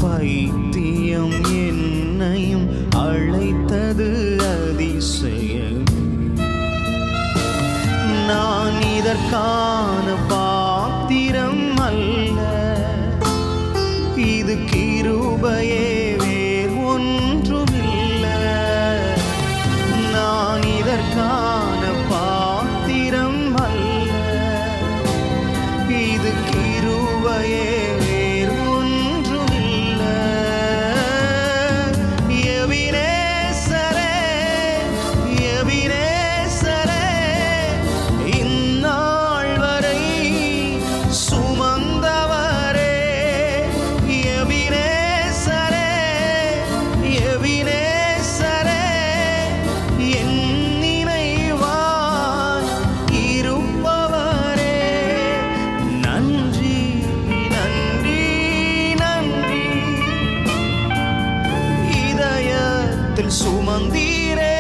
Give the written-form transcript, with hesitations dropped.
பைத்தியம் என்னையும் அழைத்தது அதிசயம். நான் இதற்கான பாத்திரம் அல்ல, இது கிருபையே வேறு ஒன்றுமில்ல. நான் இதற்கான பாத்திரம் அல்ல, இது கிருபையே வேறு ஒன்றுமில்ல. எபினேசரே, எபினேசரே, இந்நாள் வரை சுமந்தவரே. எபினேசரே, எபினேசரே, என் நினைவாய் இருப்பவரே. நன்றி, நன்றி, நன்றி. இதயத்தில் சுமந்தீரே